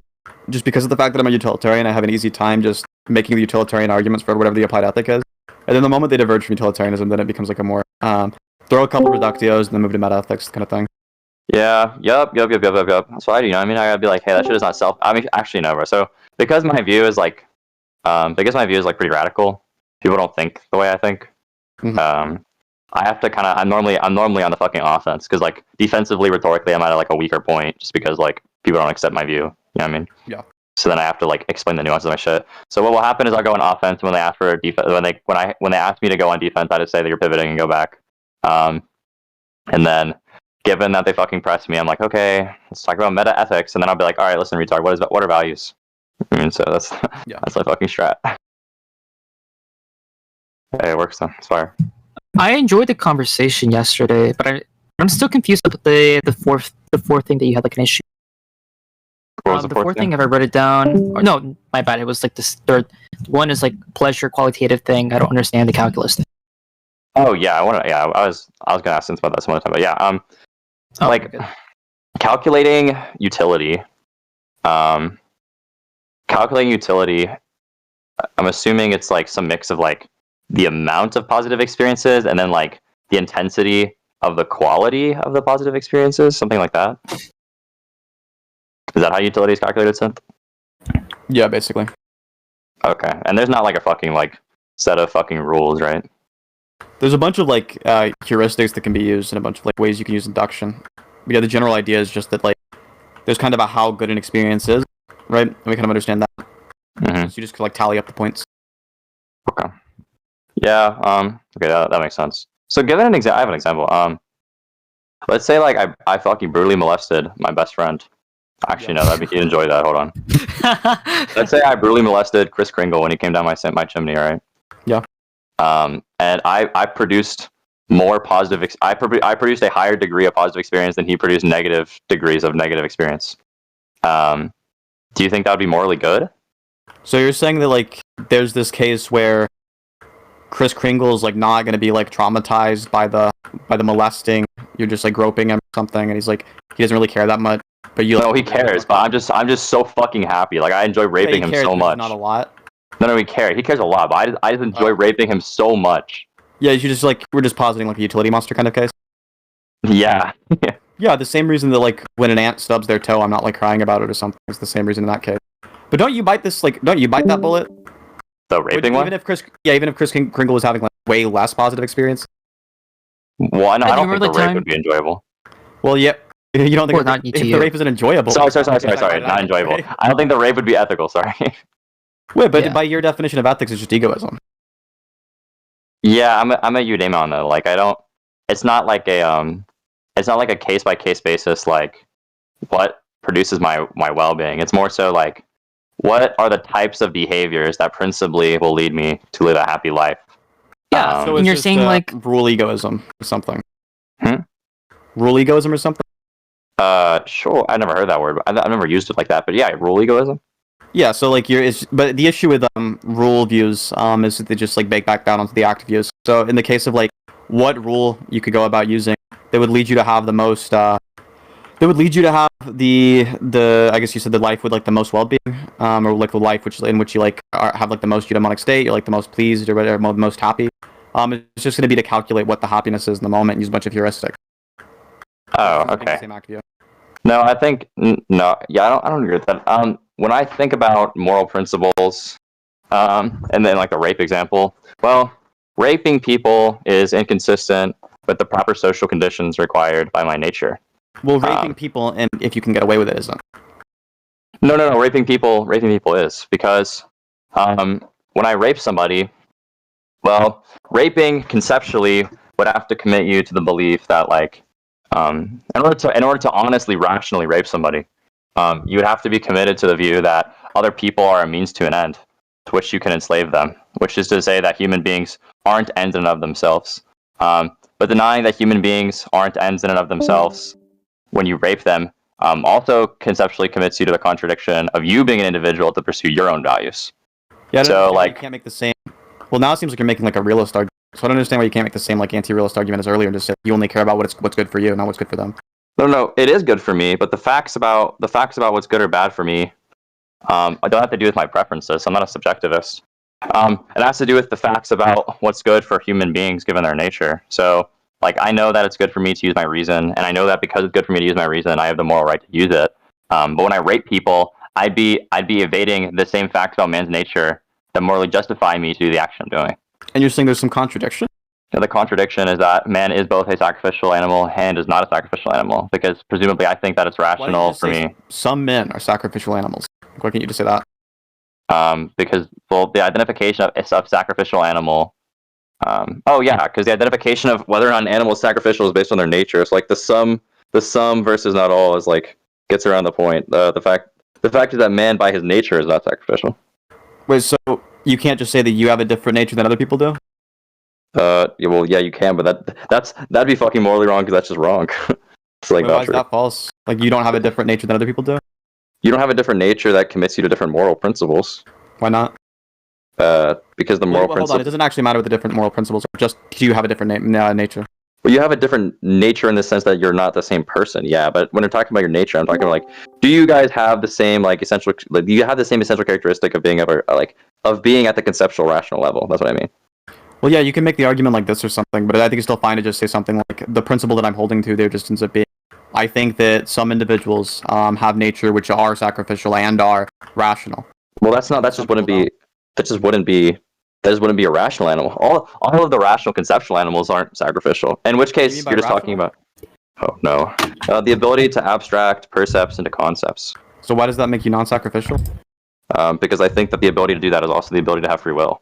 Speaker 2: because of the fact that I'm a utilitarian, I have an easy time just making the utilitarian arguments for whatever the applied ethic is. And then the moment they diverge from utilitarianism, then it becomes like a more throw a couple reductios and then move to meta ethics kind of thing.
Speaker 1: Yeah. Yep. That's what I do. You know what I mean? I gotta be like, hey, that shit is not self. I mean, actually, no, bro. So because my view is like pretty radical. People don't think the way I think.
Speaker 2: Mm-hmm.
Speaker 1: I have to kind of. I'm normally on the fucking offense because like defensively, rhetorically, I'm at like a weaker point just because like people don't accept my view. You know what I mean?
Speaker 2: Yeah.
Speaker 1: So then I have to like explain the nuances of my shit. So what will happen is I'll go on offense when they ask for defense. When they ask me to go on defense, I just say that you're pivoting and go back. And then given that they fucking press me, I'm like, okay, let's talk about meta ethics, and then I'll be like, all right, listen, retard, what are values? I mean, so that's that's my fucking strat. Hey, it works then. It's fire.
Speaker 3: I enjoyed the conversation yesterday, but I'm still confused about the fourth thing that you had like an issue.
Speaker 1: What was the
Speaker 3: fourth thing, if I wrote it down, or no, my bad. It was like this third one is like pleasure qualitative thing. I don't understand the calculus thing.
Speaker 1: Oh yeah, I was gonna ask Sinthe about that some other time, but yeah,
Speaker 3: Okay,
Speaker 1: calculating utility. Calculating utility. I'm assuming it's like some mix of like the amount of positive experiences and then like the intensity of the quality of the positive experiences, something like that. Is that how utility is calculated, Sinthe?
Speaker 2: Yeah, basically.
Speaker 1: Okay, and there's not like a fucking like set of fucking rules, right?
Speaker 2: There's a bunch of like heuristics that can be used and a bunch of like ways you can use induction. But yeah, the general idea is just that like there's kind of a how good an experience is, right? And we kind of understand that.
Speaker 1: Mm-hmm.
Speaker 2: So you just like tally up the points.
Speaker 1: Okay. Yeah. Okay, that makes sense. So, given an example, I have an example. Let's say like I fucking brutally molested my best friend. Actually, no, he'd enjoy that. Hold on. Let's say I brutally molested Kris Kringle when he came down my chimney, right?
Speaker 2: Yeah.
Speaker 1: And I produced more positive. I produced a higher degree of positive experience than he produced negative degrees of negative experience. Do you think that would be morally good?
Speaker 2: So you're saying that like there's this case where Kris Kringle is like not gonna be like traumatized by the molesting. You're just like groping him or something, and he's like he doesn't really care that much. But you
Speaker 1: no, he cares. But I'm just so fucking happy. Like I enjoy raping him so much.
Speaker 2: Not a lot.
Speaker 1: No, he cares. He cares a lot. But I just enjoy raping him so much.
Speaker 2: Yeah, you just like we're just positing like a utility monster kind of case.
Speaker 1: Yeah.
Speaker 2: Yeah, the same reason that like when an ant stubs their toe, I'm not like crying about it or something. It's the same reason in that case. But don't you bite that bullet?
Speaker 1: The raping one?
Speaker 2: Even if Kris Kringle was having like way less positive experience.
Speaker 1: Well, no, I don't think the rape would be enjoyable.
Speaker 2: Well, yeah, you don't think the rape isn't enjoyable?
Speaker 1: Sorry, not enjoyable. I don't think the rape would be ethical. Sorry.
Speaker 2: Wait, but by your definition of ethics, it's just egoism.
Speaker 1: Yeah, I'm a Udemy on though. Like I don't. It's not like a case by case basis. Like what produces my well-being. It's more so like what are the types of behaviors that principally will lead me to live a happy life.
Speaker 3: Yeah, so and you're saying like
Speaker 2: rule egoism or something. Rule egoism or something.
Speaker 1: Sure. I never heard that word. I've never used it like that. But yeah, rule egoism.
Speaker 2: Yeah, so like but the issue with rule views is that they just like bake back down onto the active views. So in the case of like what rule you could go about using that would lead you to have the most that would lead you to have the I guess you said the life with like the most well-being or like the life in which you like have like the most eudaimonic state, you're like the most pleased or whatever, the most happy. It's just going to be to calculate what the happiness is in the moment and use a bunch of heuristics.
Speaker 1: Oh, okay. No, I think no. Yeah, I don't agree with that. When I think about moral principles, and then like the rape example, well, raping people is inconsistent with the proper social conditions required by my nature.
Speaker 2: Well, raping people, and if you can get away with it, isn't.
Speaker 1: No. Raping people is because when I rape somebody, well, raping conceptually would have to commit you to the belief that like, in order to honestly, rationally rape somebody, you would have to be committed to the view that other people are a means to an end, to which you can enslave them. Which is to say that human beings aren't ends in and of themselves. But denying that human beings aren't ends in and of themselves when you rape them also conceptually commits you to the contradiction of you being an individual to pursue your own values.
Speaker 2: Yeah, so like you can't make the same. Well, now it seems like you're making like a realist argument. So I don't understand why you can't make the same like anti-realist argument as earlier and just say you only care about what's good for you, not what's good for them.
Speaker 1: No, it is good for me, but the facts about what's good or bad for me, I don't have to do with my preferences. I'm not a subjectivist. It has to do with the facts about what's good for human beings given their nature. So, like, I know that it's good for me to use my reason, and I know that because it's good for me to use my reason, I have the moral right to use it. But when I rape people, I'd be evading the same facts about man's nature that morally justify me to do the action I'm doing.
Speaker 2: And you're saying there's some contradiction?
Speaker 1: Yeah, the contradiction is that man is both a sacrificial animal and is not a sacrificial animal, because presumably I think that it's rational for me.
Speaker 2: Some men are sacrificial animals. Why can't you just say that?
Speaker 1: Because, well, the identification of sacrificial animal. Because the identification of whether or not an animal is sacrificial is based on their nature. It's like the sum versus not all is like gets around the point. The fact is that man by his nature is not sacrificial.
Speaker 2: Wait, so you can't just say that you have a different nature than other people do?
Speaker 1: Yeah, you can, but that'd be fucking morally wrong because that's just wrong. It's like
Speaker 2: why is that false? Like you don't have a different nature than other people do?
Speaker 1: You don't have a different nature that commits you to different moral principles.
Speaker 2: Why not?
Speaker 1: Because the moral principles.
Speaker 2: Hold on, it doesn't actually matter what the different moral principles are. Just do you have a different nature?
Speaker 1: Well, you have a different nature in the sense that you're not the same person. Yeah, but when we're talking about your nature, I'm talking about like, do you guys have the same like essential? Like, do you have the same essential characteristic of being of being at the conceptual rational level? That's what I mean.
Speaker 2: Well, yeah, you can make the argument like this or something, but I think it's still fine to just say something like the principle that I'm holding to there just ends up being. I think that some individuals have nature which are sacrificial and are rational.
Speaker 1: Well, that just wouldn't be a rational animal. All of the rational conceptual animals aren't sacrificial. In which case, you're just talking about. Oh no, the ability to abstract percepts into concepts.
Speaker 2: So why does that make you non-sacrificial?
Speaker 1: Because I think that the ability to do that is also the ability to have free will.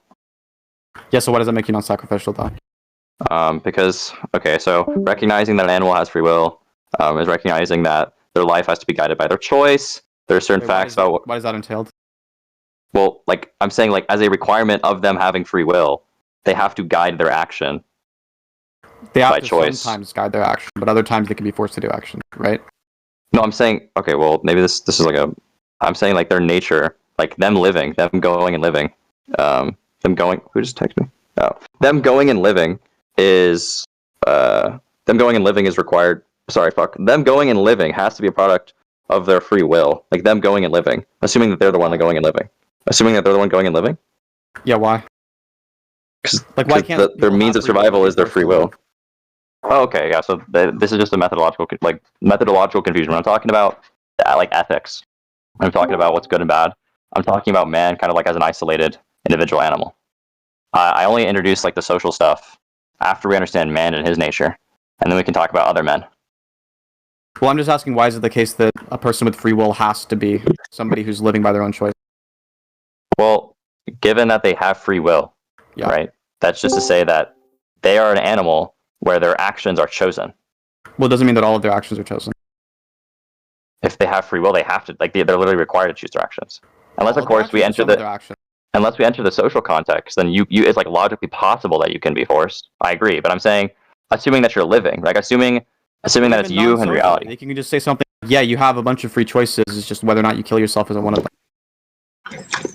Speaker 2: Yeah, so why does that make you non-sacrificial though?
Speaker 1: Because so recognizing that an animal has free will is recognizing that their life has to be guided by their choice. There are certain facts about
Speaker 2: why is that entailed?
Speaker 1: Well, like I'm saying, like as a requirement of them having free will, they have to guide their action.
Speaker 2: They have
Speaker 1: by
Speaker 2: to
Speaker 1: choice.
Speaker 2: sometimes guide their action, but other times they can be forced to do action, right?
Speaker 1: No, I'm saying okay. Well, maybe this is like a. I'm saying like their nature, like them living, them going and living, them going. Who just texted me? Oh, them going and living is them going and living is required. Sorry, fuck. Them going and living has to be a product of their free will. Like them going and living, assuming that they're the one going and living. Assuming that they're the one going and living.
Speaker 2: Yeah, why?
Speaker 1: Like why can't their means of survival is their free will? Oh, okay, yeah. So this is just a methodological confusion. When I'm talking about like ethics, I'm talking about what's good and bad. I'm talking about man kind of like as an isolated individual animal. I only introduce like the social stuff after we understand man and his nature, and then we can talk about other men.
Speaker 2: Well, I'm just asking, why is it the case that a person with free will has to be somebody who's living by their own choice?
Speaker 1: Well, given that they have free will, right? That's just to say that they are an animal where their actions are chosen.
Speaker 2: Well, it doesn't mean that all of their actions are chosen.
Speaker 1: If they have free will, they have to, like, they're literally required to choose their actions. Unless, of course, we enter the social context, then you it's like logically possible that you can be forced. I agree, but I'm saying, assuming that you're living, like assuming that it's you in reality.
Speaker 2: You can just say something. Yeah, you have a bunch of free choices. It's just whether or not you kill yourself isn't one of them.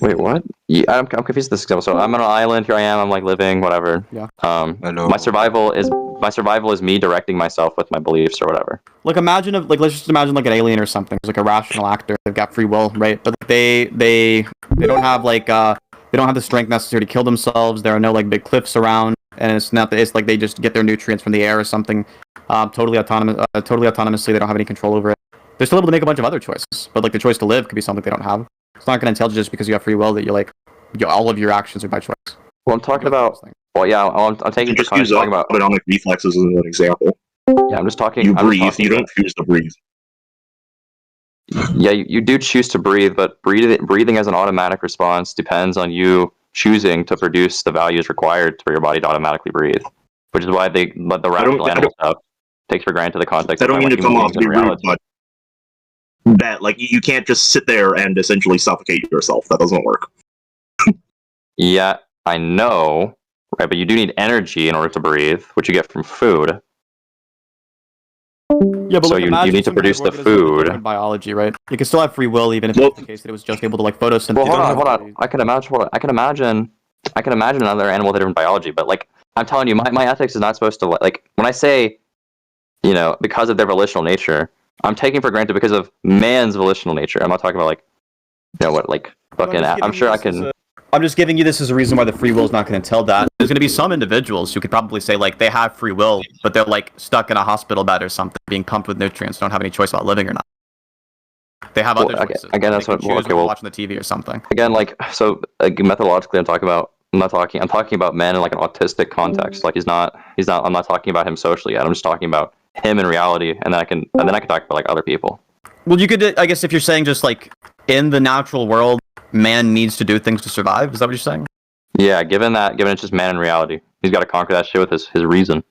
Speaker 1: Wait, what? Yeah, I'm confused with this example. So I'm on an island. Here I am. I'm like living, whatever.
Speaker 2: Yeah.
Speaker 1: My survival is me directing myself with my beliefs or whatever.
Speaker 2: Like let's just imagine like an alien or something. It's like a rational actor. They've got free will, right? But they don't have like they don't have the strength necessary to kill themselves. There are no like big cliffs around, and it's like they just get their nutrients from the air or something. Totally autonomously. They don't have any control over it. They're still able to make a bunch of other choices, but like the choice to live could be something they don't have. It's not going to tell you just because you have free will that all of your actions are by choice.
Speaker 1: Well, I'm talking about. Well, yeah, I'm taking.
Speaker 4: Just use autonomic reflexes as an example.
Speaker 1: Yeah, I'm just talking.
Speaker 4: You breathe. You don't choose to breathe.
Speaker 1: Yeah, you do choose to breathe, but breathing as an automatic response depends on you choosing to produce the values required for your body to automatically breathe, which is why the rational animal stuff takes for granted the context.
Speaker 4: I don't mean to come off to be rude, but that like you can't just sit there and essentially suffocate yourself. That doesn't work.
Speaker 1: Yeah, I know, right? But you do need energy in order to breathe, which you get from food.
Speaker 2: Yeah, but
Speaker 1: so you need to produce the food.
Speaker 2: Biology, right? You can still have free will, even if it's the case that it was just able to like photosynthesize.
Speaker 1: Well, hold on. I can imagine another animal with a different biology, but like I'm telling you, my ethics is not supposed to like when I say, because of their volitional nature, I'm taking for granted because of man's volitional nature. I'm not talking about like, fucking. I'm sure I can.
Speaker 2: I'm just giving you this as a reason why the free will is not going to tell that. There's going to be some individuals who could probably say like they have free will, but they're like stuck in a hospital bed or something, being pumped with nutrients, don't have any choice about living or not. They have other choices.
Speaker 1: Again, that's what.
Speaker 2: Watching the TV or something.
Speaker 1: Again, methodologically, I'm talking about man in like an autistic context. Like he's not. I'm not talking about him socially yet. I'm just talking about him in reality, and then I can talk about like other people.
Speaker 2: Well, you could, I guess, if you're saying just like in the natural world, man needs to do things to survive. Is that what you're saying?
Speaker 1: Yeah, given it's just man in reality, he's got to conquer that shit with his reason.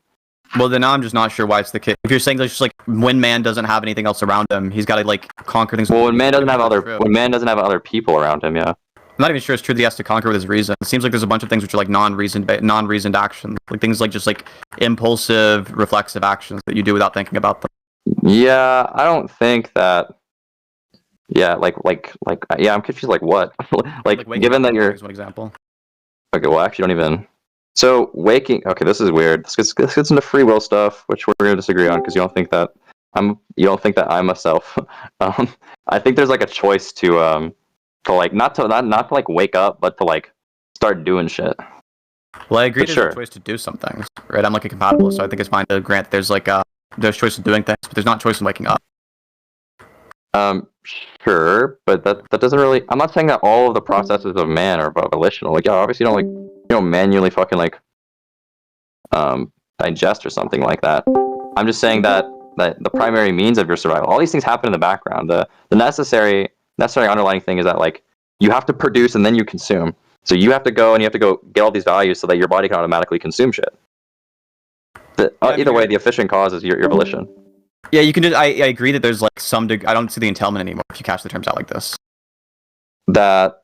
Speaker 2: Well, then I'm just not sure why it's the case. If you're saying just like when man doesn't have anything else around him, he's got to like conquer things.
Speaker 1: Well, when man doesn't have other people around him, yeah.
Speaker 2: I'm not even sure it's true that he has to conquer with his reason. It seems like there's a bunch of things which are like non-reasoned actions, like things like just like impulsive, reflexive actions that you do without thinking about them.
Speaker 1: Yeah, I don't think that. Yeah, yeah, I'm confused. Like what? like given that you're.
Speaker 2: One example.
Speaker 1: Okay, well, actually, don't even. So waking. Okay, this is weird. This gets into free will stuff, which we're gonna disagree on because you don't think that I'm a self. I think there's like a choice to like not to like wake up, but to like start doing shit.
Speaker 2: Well, I agree. There's a choice to do some things, right? I'm like a compatibilist, so I think it's fine to grant there's like there's choice in doing things, but there's not choice in waking up.
Speaker 1: Sure, but that doesn't really. I'm not saying that all of the processes of man are volitional. Like, yeah, obviously you don't manually fucking like digest or something like that. I'm just saying that the primary means of your survival, all these things happen in the background. The necessary underlying thing is that like you have to produce and then you consume. So you have to go get all these values so that your body can automatically consume shit. Either way, the efficient cause is your volition.
Speaker 2: Yeah, you can just. I agree that there's like some. I don't see the entailment anymore if you catch the terms out like this
Speaker 1: That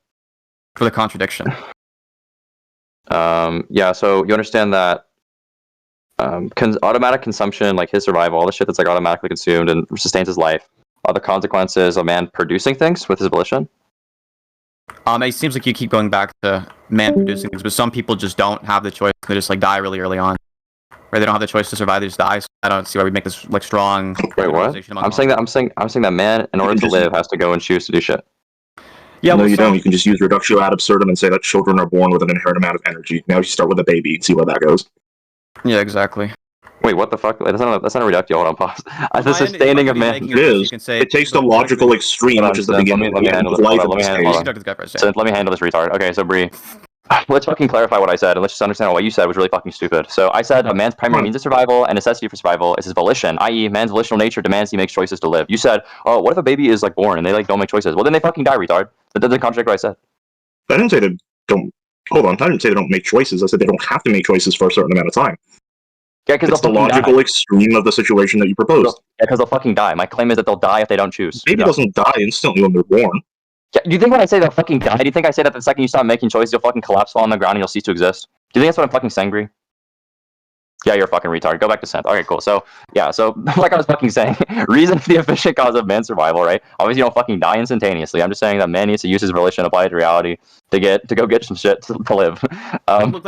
Speaker 2: for the contradiction.
Speaker 1: Yeah, so you understand that automatic consumption, like his survival, all the shit that's like automatically consumed and sustains his life, are the consequences of man producing things with his volition.
Speaker 2: It seems like you keep going back to man producing things, but some people just don't have the choice. They just like die really early on, right? They don't have the choice to survive; they just die. So I don't see why we make this like strong.
Speaker 1: Wait, what? I'm saying that man, in order to live, has to go and choose to do shit.
Speaker 2: Yeah,
Speaker 4: no, you don't. You can just use reductio ad absurdum and say that children are born with an inherent amount of energy. Now you start with a baby and see where that goes.
Speaker 2: Yeah, exactly.
Speaker 1: Wait, what the fuck? That's not a reductio. Hold on, pause. The sustaining of man.
Speaker 4: It takes the logical extreme, which is the beginning of life.
Speaker 1: Let me handle this retard. Okay, so Bree, let's fucking clarify what I said, and let's just understand what you said was really fucking stupid. So I said a man's primary means of survival and necessity for survival is his volition, i.e., man's volitional nature demands he makes choices to live. You said, oh, what if a baby is like born and they like don't make choices? Well, then they fucking die, retard. That doesn't contradict what I said.
Speaker 4: I didn't say they don't. Hold on, I didn't say they don't make choices. I said they don't have to make choices for a certain amount of time.
Speaker 1: Yeah, because
Speaker 4: it's the logical extreme of the situation that you proposed.
Speaker 1: Yeah, because they'll fucking die. My claim is that they'll die if they don't choose.
Speaker 4: Baby doesn't die instantly when they're born.
Speaker 1: Yeah, do you think when I say they'll fucking die, do you think I say that the second you stop making choices, you'll fucking collapse, fall on the ground, and you'll cease to exist? Do you think that's what I'm fucking saying, Bree? Yeah, you're a fucking retard. Go back to Sinthe. Okay, cool. So, yeah, so, like I was fucking saying, reason for the efficient cause of man's survival, right? Obviously, you don't fucking die instantaneously. I'm just saying that man needs to use his volition, apply it to reality, to go get some shit to live.
Speaker 2: Look,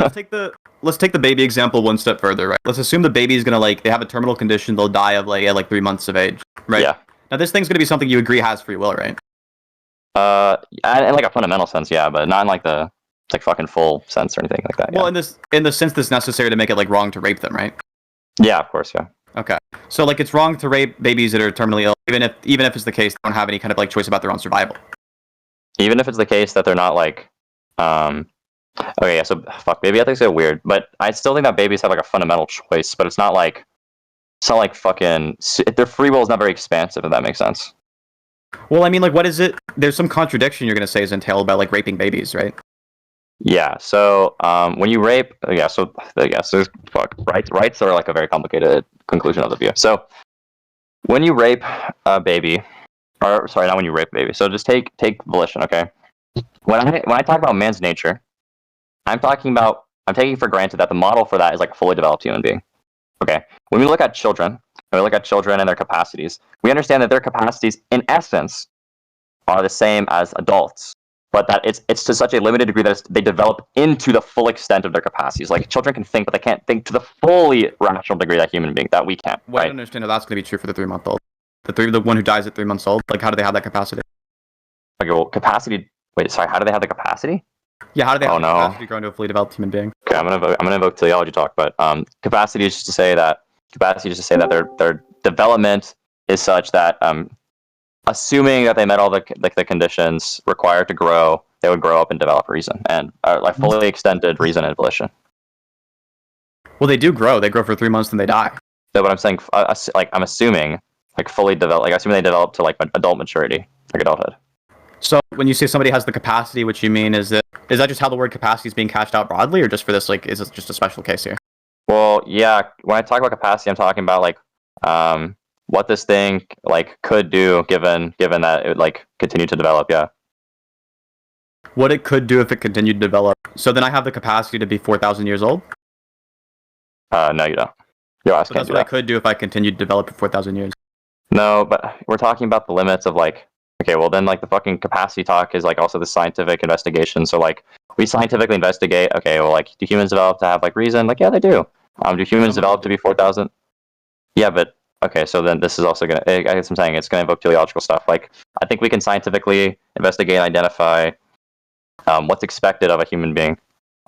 Speaker 2: let's take the baby example one step further, right? Let's assume the baby's gonna, like, they have a terminal condition, they'll die of, like, at, 3 months of age, right?
Speaker 1: Yeah.
Speaker 2: Now, this thing's gonna be something you agree has free will, right?
Speaker 1: In, like, a fundamental sense, yeah, but not in, like, the, like, fucking full sense or anything like that, yeah.
Speaker 2: Well, in the sense that's necessary to make it, like, wrong to rape them, right?
Speaker 1: Yeah, of course, yeah.
Speaker 2: Okay. So, like, it's wrong to rape babies that are terminally ill, even if it's the case they don't have any kind of, like, choice about their own survival.
Speaker 1: Even if it's the case that they're not, like, okay, yeah, so, fuck, baby ethics are weird, but I still think that babies have, like, a fundamental choice, but it's not like fucking, their free will is not very expansive, if that makes sense.
Speaker 2: Well, I mean, like, what is it? There's some contradiction you're gonna say is entailed by, like, raping babies, right?
Speaker 1: Yeah, so when you rape, so fuck, rights are like a very complicated conclusion of the view. So when you rape a baby, or sorry, not when you rape a baby. So just take volition, okay? When I talk about man's nature, I'm taking for granted that the model for that is like a fully developed human being. Okay, when we look at children, and their capacities, we understand that their capacities, in essence, are the same as adults. But that it's to such a limited degree that they develop into the full extent of their capacities. Like, children can think, but they can't think to the fully rational degree that human being that we can.
Speaker 2: Well, right? I don't understand how that's going to be true for the 3-month-old. The one who dies at 3 months old. Like, how do they have that capacity?
Speaker 1: Okay, well, capacity. Wait, sorry. How do they have the capacity?
Speaker 2: Yeah, how do they have the capacity to grow into a fully developed human being?
Speaker 1: Okay, I'm gonna invoke teleology talk, but capacity is just to say that their development is such that assuming that they met all the conditions required to grow, they would grow up and develop reason and like fully extended reason and volition.
Speaker 2: Well, they do grow. They grow for 3 months and they die.
Speaker 1: So, but I'm saying, like, I'm assuming, like, fully develop, like, assuming they develop to like adult maturity, like adulthood.
Speaker 2: So, when you say somebody has the capacity, what you mean is that just how the word capacity is being cashed out broadly, or just for this, like, is it just a special case here?
Speaker 1: Well, yeah. When I talk about capacity, I'm talking about like what this thing like could do given that it would like continue to develop. Yeah.
Speaker 2: What it could do if it continued to develop. So then I have the capacity to be 4,000 years old?
Speaker 1: No, you don't. Your ass can't
Speaker 2: that's
Speaker 1: do
Speaker 2: what
Speaker 1: that.
Speaker 2: I could do if I continued to develop for 4,000 years.
Speaker 1: No, but we're talking about the limits of like, okay, well then like the fucking capacity talk is like also the scientific investigation. So like we scientifically investigate, okay, well like do humans develop to have like reason? Like, yeah, they do. Do humans develop to be 4,000? Yeah, but okay, so then this is also gonna, I guess I'm saying it's gonna invoke teleological stuff. Like, I think we can scientifically investigate and identify what's expected of a human being,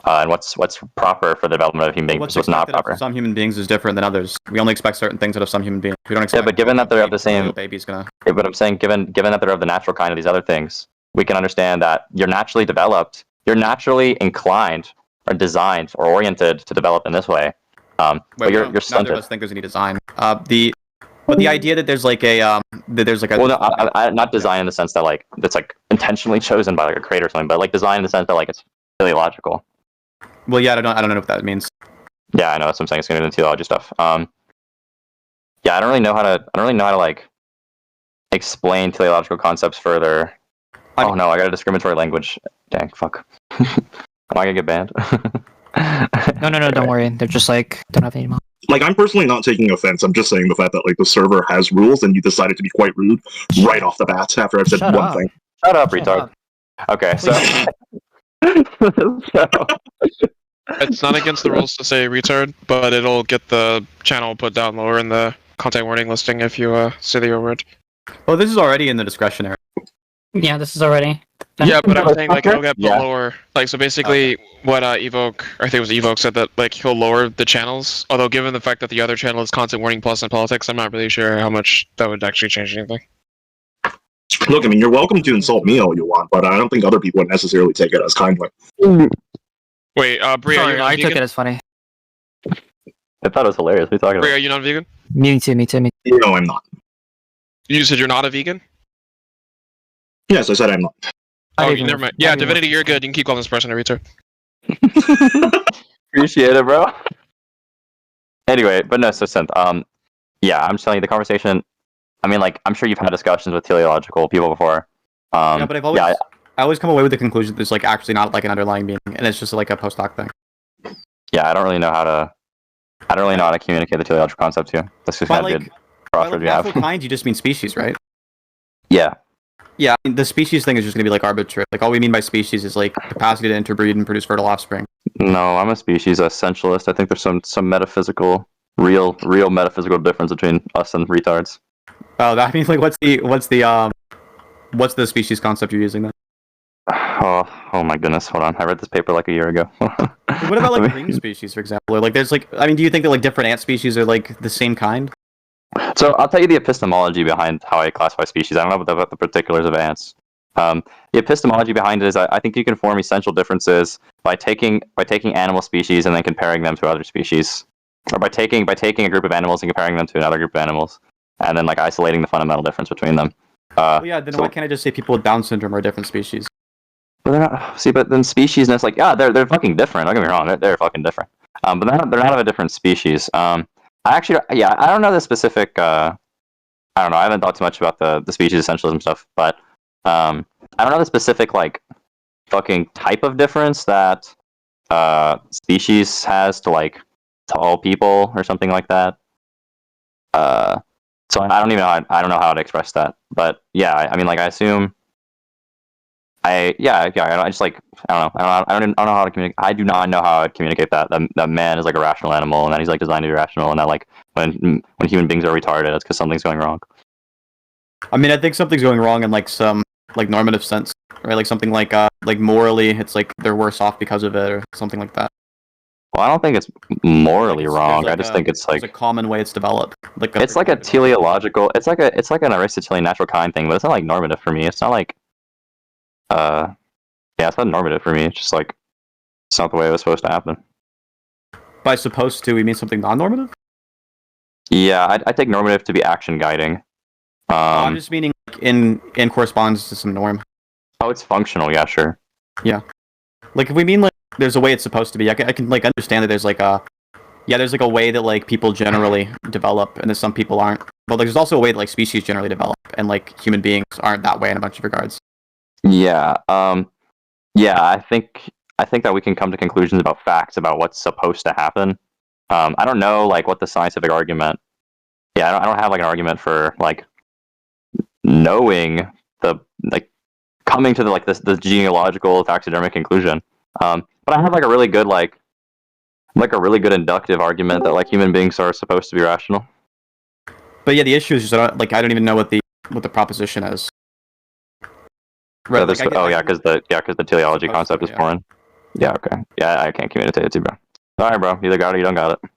Speaker 1: and what's proper for the development of a human being,
Speaker 2: What's
Speaker 1: what's not proper.
Speaker 2: Some human beings is different than others. We only expect certain things out of some human beings. We don't expect.
Speaker 1: Yeah, but given that they're of the same,
Speaker 2: baby's gonna.
Speaker 1: Yeah, but I'm saying, given that they're of the natural kind of these other things, we can understand that you're naturally developed, you're naturally inclined or designed or oriented to develop in this way. But you're stunted.
Speaker 2: Neither of us think there's any design. But the idea that there's like a
Speaker 1: well, no, I not design in the sense that like that's like intentionally chosen by like a creator or something, but like design in the sense that like it's really logical. Well,
Speaker 2: yeah, I don't know what that means.
Speaker 1: Yeah, I know, that's what I'm saying. It's gonna be the teleology stuff. Yeah, yeah, I don't really know how to like explain teleological concepts further. Oh no, I got a discriminatory language. Dang, fuck. Am I gonna get banned?
Speaker 3: No, don't worry. They're just like don't have any mom.
Speaker 4: Like, I'm personally not taking offense. I'm just saying the fact that like the server has rules and you decided to be quite rude right off the bat after I've said
Speaker 3: Shut
Speaker 4: one
Speaker 3: up.
Speaker 4: thing.
Speaker 1: Shut up,
Speaker 3: Shut
Speaker 1: retard.
Speaker 3: up.
Speaker 1: Okay, so,
Speaker 5: It's not against the rules to say retard, but it'll get the channel put down lower in the content warning listing if you say the word.
Speaker 2: Oh, this is already in the discretionary.
Speaker 3: Yeah, this is already.
Speaker 5: Yeah, but I'm saying like it'll get put
Speaker 1: Yeah.
Speaker 5: lower. Like so, basically, what Evoke, I think it was Evoke, said that like he'll lower the channels. Although, given the fact that the other channel is content warning plus and politics, I'm not really sure how much that would actually change anything.
Speaker 4: Look, I mean, you're welcome to insult me all you want, but I don't think other people would necessarily take it as kindly.
Speaker 5: Wait, Bria,
Speaker 3: Sorry,
Speaker 5: you're
Speaker 3: I
Speaker 5: non-vegan?
Speaker 3: took it as funny.
Speaker 1: I thought it was hilarious. What are you talking
Speaker 5: Bria,
Speaker 1: about?
Speaker 5: are you non-vegan?
Speaker 3: Me too.
Speaker 4: No, I'm not.
Speaker 5: You said you're not a vegan?
Speaker 4: Yes, I said I'm not.
Speaker 5: Oh,
Speaker 3: even-
Speaker 5: never mind.
Speaker 3: not
Speaker 5: Yeah,
Speaker 3: even-
Speaker 5: Divinity, you're good. You can keep calling this person a retard.
Speaker 1: Appreciate it, bro. Anyway, but no, so Synth, yeah, I'm just telling you the conversation. I mean, like, I'm sure you've had discussions with teleological people before.
Speaker 2: Yeah, but I always come away with the conclusion that there's like actually not like an underlying meaning, and it's just like a post hoc thing.
Speaker 1: yeah, I don't really know how to communicate the teleological concept to you. That's just
Speaker 2: By
Speaker 1: kind of
Speaker 2: like,
Speaker 1: good
Speaker 2: by
Speaker 1: crossroads
Speaker 2: like
Speaker 1: you have.
Speaker 2: natural kind, you just mean species, right?
Speaker 1: Yeah,
Speaker 2: Yeah, I mean, the species thing is just gonna be like arbitrary. Like all we mean by species is like capacity to interbreed and produce fertile offspring.
Speaker 1: no, I'm a species essentialist. I think there's some metaphysical, real metaphysical difference between us and retards.
Speaker 2: Oh, that means like what's the species concept you're using then?
Speaker 1: Oh my goodness, hold on. I read this paper like a year ago.
Speaker 2: What about like ring species, for example? Or like there's like, I mean, do you think that like different ant species are like the same kind?
Speaker 1: So I'll tell you the epistemology behind how I classify species. I don't know about the particulars of ants. The epistemology behind it is I think you can form essential differences by taking animal species and then comparing them to other species, or by taking a group of animals and comparing them to another group of animals, and then like isolating the fundamental difference between them.
Speaker 2: Well, yeah, then why can't I just say people with Down syndrome are different species?
Speaker 1: But they're not, see, but then speciesness, like, yeah, they're fucking different. Don't get me wrong, they're fucking different. But they're not of a different species. I actually, yeah, I don't know the specific. I don't know. I haven't thought too much about the species essentialism stuff, but I don't know the specific like fucking type of difference that species has to like to all people or something like that. So I don't even know. I don't know how to express that, but yeah, I mean, like, I assume. I just like I don't know how to communicate. I do not know how to communicate that man is like a rational animal and that he's like designed to be rational and that like when human beings are retarded, it's because something's going wrong.
Speaker 2: I mean, I think something's going wrong in like some like normative sense, right? Like something like morally, it's like they're worse off because of it or something like that.
Speaker 1: Well, I don't think it's morally
Speaker 2: Like,
Speaker 1: wrong.
Speaker 2: like
Speaker 1: I just think it's like
Speaker 2: a common way it's developed. Like
Speaker 1: it's like a teleological. It's like an Aristotelian natural kind thing, but it's not like normative for me. It's not like yeah, it's not normative for me. It's just like it's not the way it was supposed to happen.
Speaker 2: By supposed to, we mean something non-normative.
Speaker 1: Yeah, I take normative to be action guiding.
Speaker 2: I'm just meaning like, in correspondence to some norm.
Speaker 1: Oh, it's functional. Yeah, sure.
Speaker 2: Like if we mean like there's a way it's supposed to be, I can like understand that there's like a way that like people generally develop, and that some people aren't. But like, there's also a way that like species generally develop, and like human beings aren't that way in a bunch of regards.
Speaker 1: Yeah. Yeah. I think that we can come to conclusions about facts about what's supposed to happen. I don't know like what the scientific argument. Yeah, I don't have like an argument for like knowing the like coming to the genealogical taxidermic conclusion. But I have like a really good inductive argument that like human beings are supposed to be rational.
Speaker 2: But yeah, the issue is just I don't even know what the proposition is.
Speaker 1: Right.
Speaker 2: Right. Like,
Speaker 1: because the teleology concept is foreign. Yeah. Okay. Yeah, I can't communicate it to you, bro. All right, bro. You either got it or you don't got it.